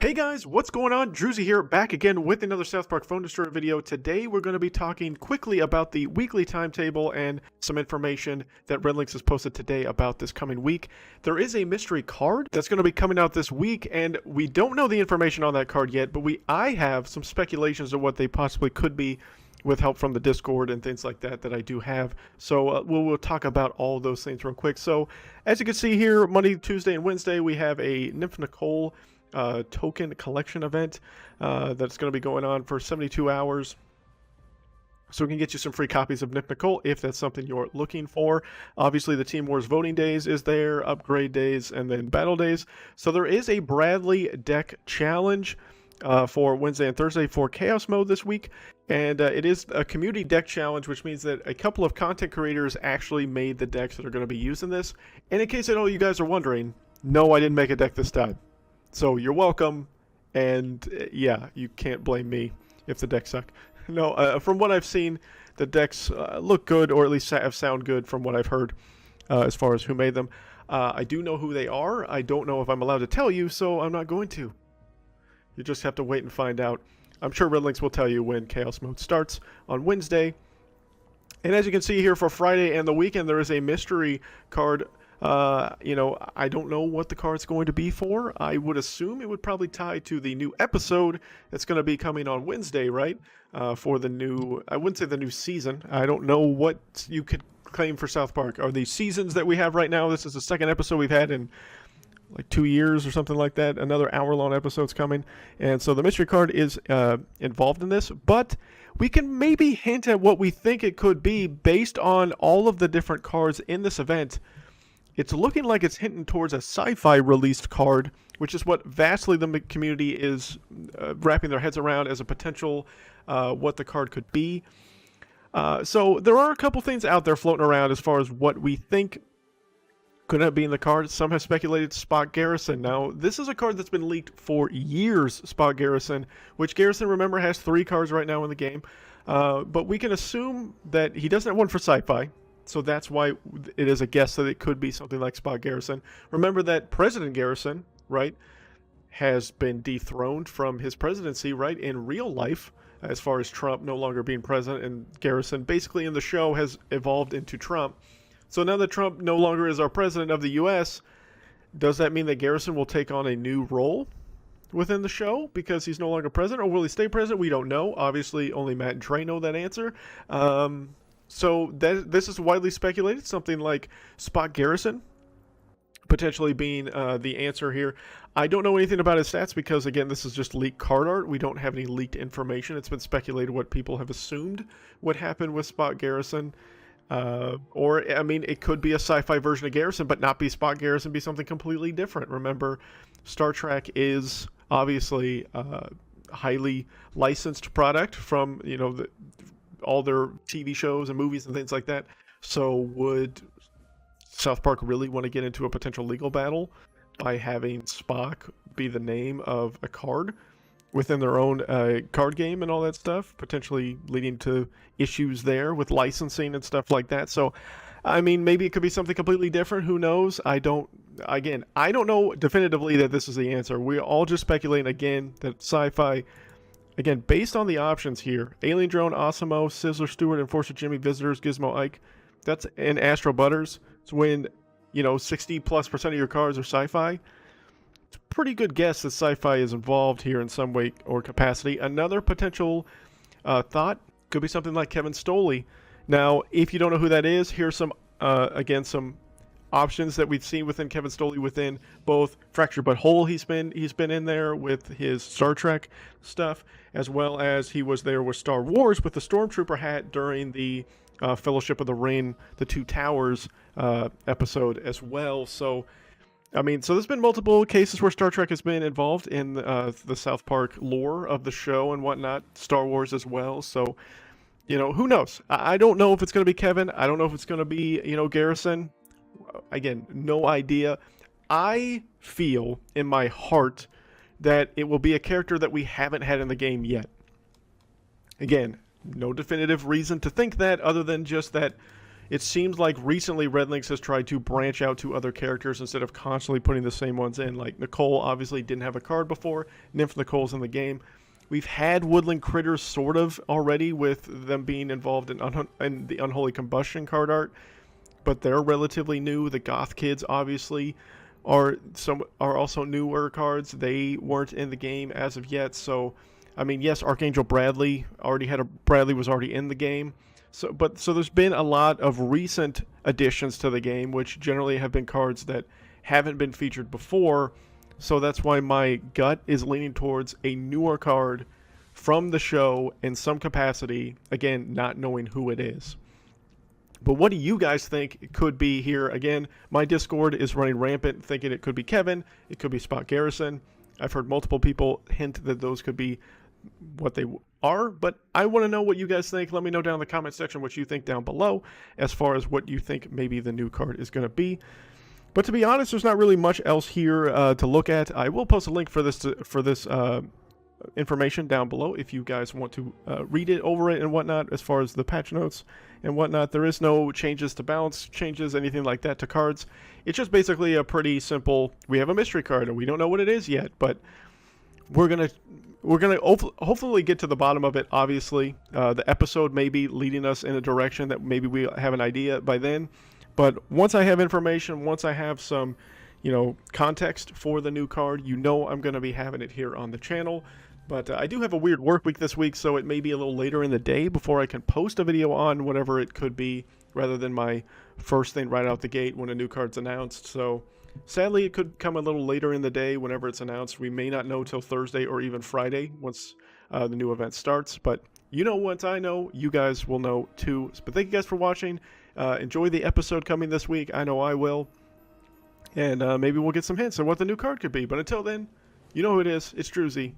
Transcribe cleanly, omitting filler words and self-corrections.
Hey guys, what's going on? Druzy here, back again with another South Park Phone Destroyer video. Today we're going to be talking quickly about the weekly timetable and some information that Redlynx has posted today about this coming week. There is a mystery card that's going to be coming out this week, and we don't know the information on that card yet, but I have some speculations of what they possibly could be with help from the Discord and things like that I do have. So we'll talk about all those things real quick. So as you can see here, Monday, Tuesday, and Wednesday, we have a Nymph Nicole token collection event that's going to be going on for 72 hours. So we can get you some free copies of Nymph Nicole if that's something you're looking for. Obviously, the Team Wars voting days is there, upgrade days, and then battle days. So there is a Bradley deck challenge for Wednesday and Thursday for Chaos Mode this week. And it is a community deck challenge, which means that a couple of content creators actually made the decks that are going to be used in this. And in case I know you guys are wondering, no, I didn't make a deck this time. So you're welcome, and yeah, you can't blame me if the decks suck. No, from what I've seen, the decks look good, or at least sound good from what I've heard as far as who made them. I do know who they are. I don't know if I'm allowed to tell you, so I'm not going to. You just have to wait and find out. I'm sure Redlynx will tell you when Chaos Mode starts on Wednesday. And as you can see here for Friday and the weekend, there is a mystery card. I don't know what the card's going to be for. I would assume it would probably tie to the new episode that's going to be coming on Wednesday, right? For the new, I wouldn't say the new season. I don't know what you could claim for South Park. Are these seasons that we have right now? This is the second episode we've had in like 2 years or something like that. Another hour-long episode's coming. And so the mystery card is involved in this, but we can maybe hint at what we think it could be based on all of the different cards in this event. It's looking like it's hinting towards a sci-fi released card, which is what vastly the community is wrapping their heads around as a potential what the card could be. So there are a couple things out there floating around as far as what we think could be in the card. Some have speculated Spot Garrison. Now, this is a card that's been leaked for years, Spot Garrison, which Garrison, remember, has 3 cards right now in the game. But we can assume that he doesn't have one for sci-fi. So that's why it is a guess that it could be something like Spot Garrison. Remember that President Garrison, right, has been dethroned from his presidency, right, in real life, as far as Trump no longer being president, and Garrison basically in the show has evolved into Trump. So now that Trump no longer is our president of the U.S., does that mean that Garrison will take on a new role within the show because he's no longer president, or will he stay president? We don't know. Obviously, only Matt and Trey know that answer. So this is widely speculated, something like Spot Garrison potentially being the answer here. I don't know anything about his stats because, again, this is just leaked card art. We don't have any leaked information. It's been speculated what people have assumed would happen with Spot Garrison. Or, I mean, it could be a sci-fi version of Garrison, but not be Spot Garrison, be something completely different. Remember, Star Trek is obviously a highly licensed product from, all their TV shows and movies and things like that. So would South Park really want to get into a potential legal battle by having Spock be the name of a card within their own card game and all that stuff, potentially leading to issues there with licensing and stuff like that? So, I mean, maybe it could be something completely different. Who knows? I don't know definitively that this is the answer. We're all just speculating, again, that sci-fi. Again, based on the options here, Alien Drone, Osimo, Sizzler Stewart, Enforcer Jimmy, Visitors, Gizmo Ike, that's in Astro Butters. It's when, 60+% of your cards are sci-fi. It's a pretty good guess that sci-fi is involved here in some way or capacity. Another potential thought could be something like Kevin Stoley. Now, if you don't know who that is, here's some, again, some options that we've seen within Kevin Stoley within both Fractured But Whole. He's been in there with his Star Trek stuff, as well as he was there with Star Wars with the Stormtrooper hat during the Fellowship of the Ring, the Two Towers episode as well. So, I mean, so there's been multiple cases where Star Trek has been involved in the South Park lore of the show and whatnot, Star Wars as well. So, who knows? I don't know if it's going to be Kevin. I don't know if it's going to be, Garrison. Again, no idea. I feel in my heart that it will be a character that we haven't had in the game yet. Again, no definitive reason to think that other than just that It seems like recently Redlynx has tried to branch out to other characters instead of constantly putting the same ones in. Like Nicole obviously didn't have a card before. Nymph Nicole's in the game. We've had Woodland Critters sort of already with them being involved in the Unholy Combustion card art, but they're relatively new. The Goth Kids obviously are also newer cards. They weren't in the game as of yet. So, I mean, yes, Archangel Bradley was already in the game. So there's been a lot of recent additions to the game, which generally have been cards that haven't been featured before. So that's why my gut is leaning towards a newer card from the show in some capacity, again, not knowing who it is. But what do you guys think it could be here? Again, my Discord is running rampant, thinking it could be Kevin, it could be Spot Garrison. I've heard multiple people hint that those could be what they are, but I want to know what you guys think. Let me know down in the comment section what you think down below as far as what you think maybe the new card is going to be. But to be honest, there's not really much else here to look at. I will post a link for this information down below if you guys want to read it over it and whatnot. As far as the patch notes and whatnot, there is no changes to balance changes, anything like that to cards. It's just basically a pretty simple, we have a mystery card and we don't know what it is yet, but we're gonna hopefully get to the bottom of it. Obviously, the episode may be leading us in a direction that maybe we have an idea by then. But once I have information, once I have some, context for the new card, I'm going to be having it here on the channel. But I do have a weird work week this week, so it may be a little later in the day before I can post a video on whatever it could be, rather than my first thing right out the gate when a new card's announced. So sadly, it could come a little later in the day whenever it's announced. We may not know till Thursday or even Friday once the new event starts. But once I know, you guys will know too. But thank you guys for watching. Enjoy the episode coming this week. I know I will. And maybe we'll get some hints on what the new card could be. But until then, you know who it is. It's Druzy.